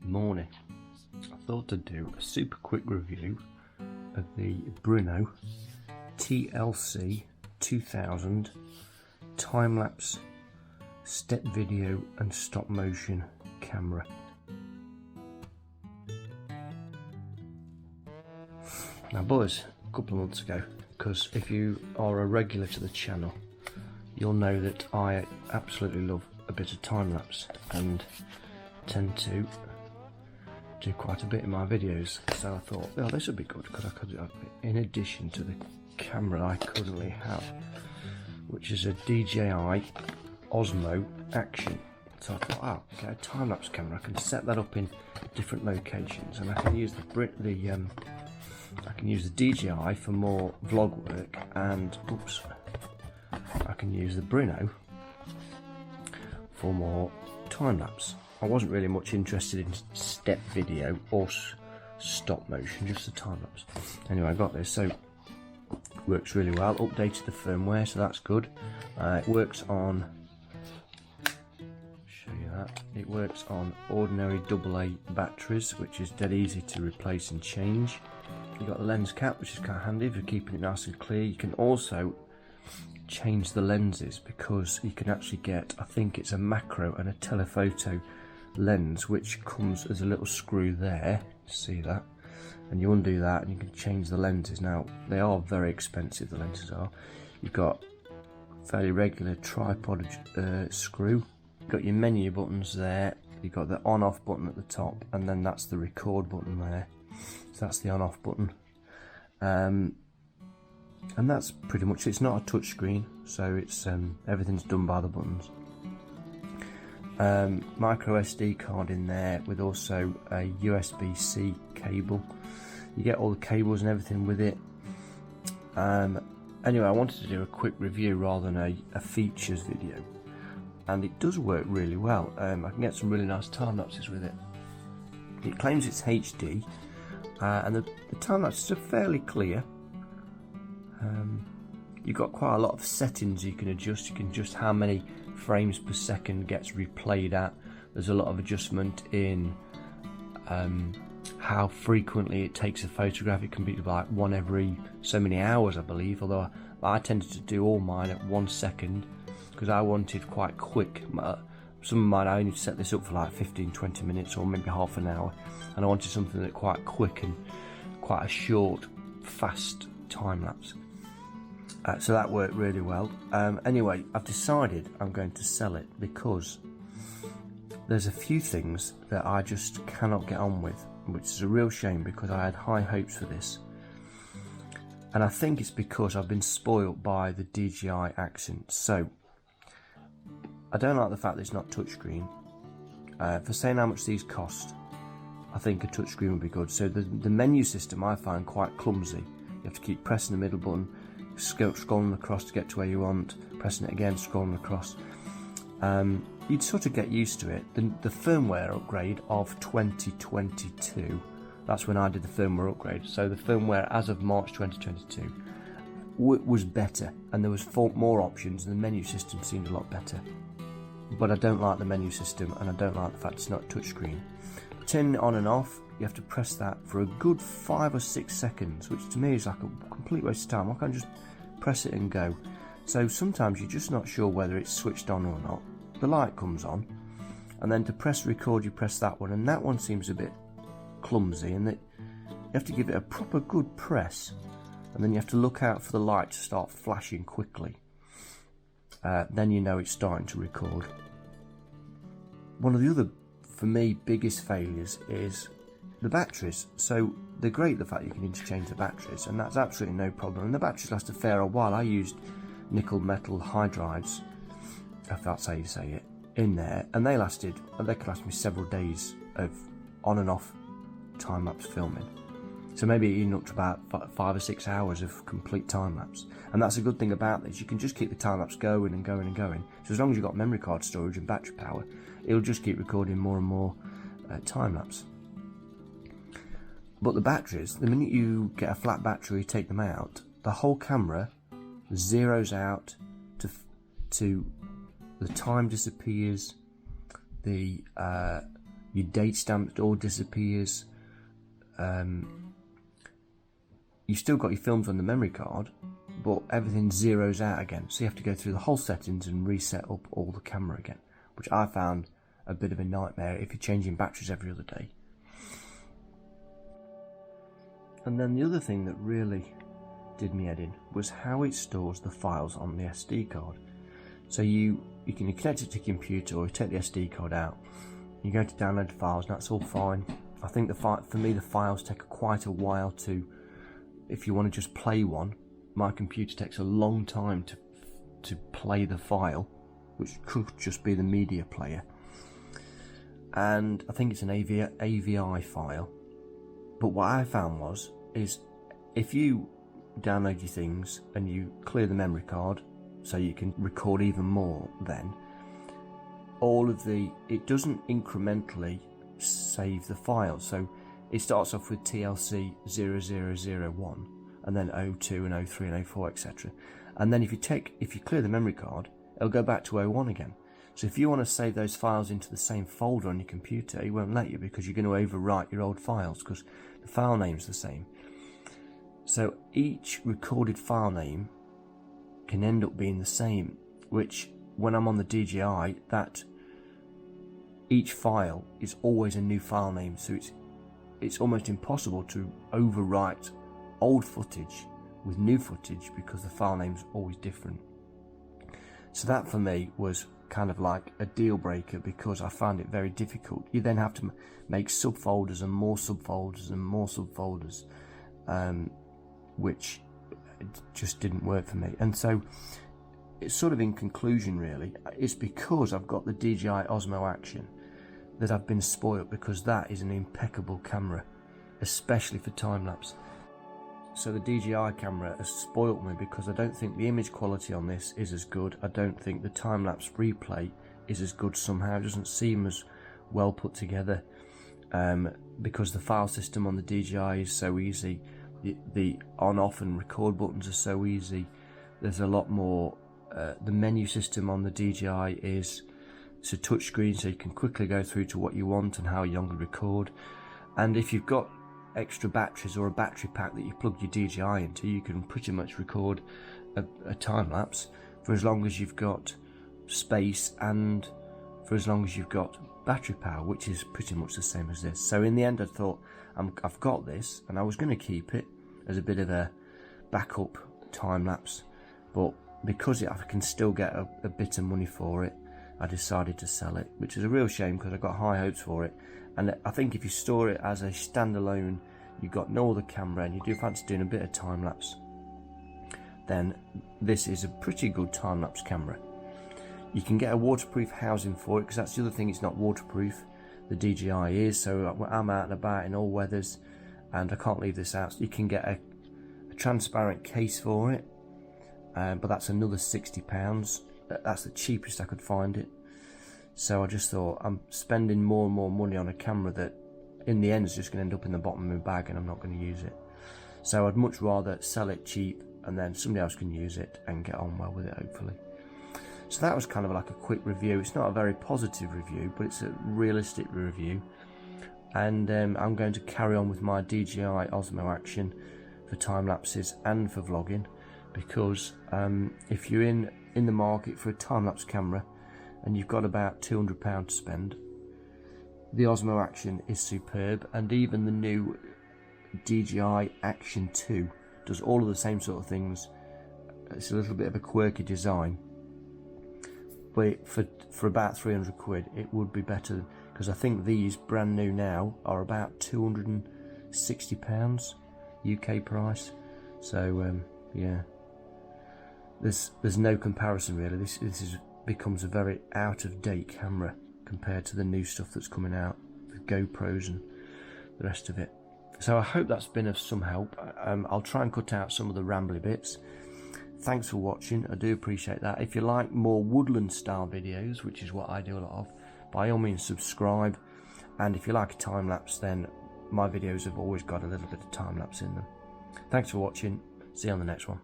Morning. I thought I'd do a super quick review of the Brinno TLC2000 Timelapse step video and stop motion camera. Now boys, a couple of months ago, because if you are a regular to the channel, you'll know that I absolutely love a bit of time-lapse and tend to do quite a bit in my videos. So I thought, oh, this would be good because I could, in addition to the camera I currently have, which is a DJI Osmo Action. So I thought, oh, okay, a time-lapse camera. I can set that up in different locations, and I can use I can use the DJI for more vlog work, and I can use the Brinno for more time-lapse. I wasn't really much interested in step video or stop motion, just the time-lapse. Anyway, I got this, so it works really well. Updated the firmware, so that's good. It works on, show you that. It works on ordinary AA batteries, which is dead easy to replace and change. You've got the lens cap, which is kind of handy for keeping it nice and clear. You can also change the lenses, because you can actually get, I think it's a macro and a telephoto lens, which comes as a little screw there. See that? And you undo that and you can change the lenses. Now they are very expensive, the lenses are. You've got fairly regular tripod screw. You've got your menu buttons there. You've got the on off button at the top, and then that's the record button there. So that's the on off button. And that's pretty much it. It's not a touch screen, so it's everything's done by the buttons. Micro SD card in there, with also a USB-C cable. You get all the cables and everything with it. Anyway, I wanted to do a quick review rather than a features video, and it does work really well. I can get some really nice time lapses with it. It claims it's HD, and the time lapses are fairly clear. You've got quite a lot of settings you can adjust. You can adjust how many frames per second gets replayed at. There's a lot of adjustment in how frequently it takes a photograph. It can be like one every so many hours, I believe, although I tended to do all mine at 1 second because I wanted quite quick. Some of mine I only set this up for like 15-20 minutes or maybe half an hour, and I wanted something that quite quick and quite a short, fast time lapse. So that worked really well. Anyway, I've decided I'm going to sell it because there's a few things that I just cannot get on with, which is a real shame because I had high hopes for this. And I think it's because I've been spoilt by the DJI Action. So I don't like the fact that it's not touchscreen. For saying how much these cost, I think a touchscreen would be good. So the menu system I find quite clumsy. You have to keep pressing the middle button, scrolling across to get to where you want, pressing it again, scrolling across. You'd sort of get used to it. The firmware upgrade of 2022, that's when I did the firmware upgrade. So the firmware as of March 2022 was better, and there was more options, and the menu system seemed a lot better. But I don't like the menu system, and I don't like the fact it's not touchscreen. Turning it on and off, you have to press that for a good 5 or 6 seconds, which to me is like a complete waste of time. I can't just press it and go. So sometimes you're just not sure whether it's switched on or not. The light comes on, and then to press record you press that one, and that one seems a bit clumsy, and that you have to give it a proper good press, and then you have to look out for the light to start flashing quickly. Then you know it's starting to record. One of the other, for me, biggest failures is the batteries. So they're great, the fact you can interchange the batteries, and that's absolutely no problem, and the batteries last a fair while. I used nickel metal hydrides, if that's how you say it, in there, and they could last me several days of on and off time-lapse filming. So maybe even up to about 5 or 6 hours of complete time-lapse. And that's a good thing about this, you can just keep the time-lapse going and going and going. So as long as you've got memory card storage and battery power, it'll just keep recording more and more time-lapse. But the batteries, the minute you get a flat battery, take them out, the whole camera zeroes out to the time disappears, the your date stamp all disappears. You've still got your films on the memory card, but everything zeroes out again, so you have to go through the whole settings and reset up all the camera again, which I found a bit of a nightmare if you're changing batteries every other day. And then the other thing that really did me head in was how it stores the files on the SD card. So you can connect it to your computer, or you take the SD card out, you go to download files, and that's all fine. I think for me the files take quite a while to, if you want to just play one, my computer takes a long time to play the file, which could just be the media player. And I think it's an AVI file. But what I found is if you download your things and you clear the memory card so you can record even more, then it doesn't incrementally save the files. So it starts off with TLC2001 and then 02 and 03 and 04, etc. And then if you clear the memory card, it'll go back to 01 again. So if you want to save those files into the same folder on your computer, it won't let you, because you're going to overwrite your old files because the file name's the same. So each recorded file name can end up being the same, which when I'm on the DJI, that each file is always a new file name, so it's almost impossible to overwrite old footage with new footage because the file name's always different. So that for me was kind of like a deal breaker, because I found it very difficult. You then have to make subfolders and more subfolders and more subfolders, which just didn't work for me. And so it's sort of in conclusion, really, it's because I've got the DJI Osmo Action that I've been spoiled, because that is an impeccable camera, especially for time-lapse. So the DJI camera has spoilt me, because I don't think the image quality on this is as good. I don't think the time-lapse replay is as good somehow. It doesn't seem as well put together, because the file system on the DJI is so easy. The on-off and record buttons are so easy. There's a lot more. The menu system on the DJI it's a touch screen, so you can quickly go through to what you want and how you want to record. And if you've got extra batteries or a battery pack that you plug your DJI into, you can pretty much record a time lapse for as long as you've got space and for as long as you've got battery power, which is pretty much the same as this. So in the end I thought, I've got this, and I was going to keep it as a bit of a backup time lapse, but because I can still get a bit of money for it, I decided to sell it, which is a real shame because I got high hopes for it. And I think if you store it as a standalone, you've got no other camera, and you do fancy doing a bit of time lapse, then this is a pretty good time lapse camera. You can get a waterproof housing for it, because that's the other thing, it's not waterproof. The DJI is, so I'm out and about in all weathers and I can't leave this out. So you can get a transparent case for it, but that's another £60. That's the cheapest I could find it. So I just thought, I'm spending more and more money on a camera that in the end is just going to end up in the bottom of my bag, and I'm not going to use it. So I'd much rather sell it cheap and then somebody else can use it and get on well with it, hopefully. So that was kind of like a quick review. It's not a very positive review, but it's a realistic review. And I'm going to carry on with my DJI Osmo Action for time lapses and for vlogging, because if you're in the market for a time lapse camera and you've got about £200 to spend, the Osmo Action is superb. And even the new DJI Action 2 does all of the same sort of things. It's a little bit of a quirky design, but for about 300 quid it would be better, because I think these brand new now are about £260 UK price. So yeah, there's no comparison really. This becomes a very out of date camera compared to the new stuff that's coming out with GoPros and the rest of it. So I hope that's been of some help. I'll try and cut out some of the rambly bits. Thanks for watching, I do appreciate that. If you like more woodland style videos, which is what I do a lot of, by all means subscribe. And if you like a time lapse, then my videos have always got a little bit of time lapse in them. Thanks for watching, see you on the next one.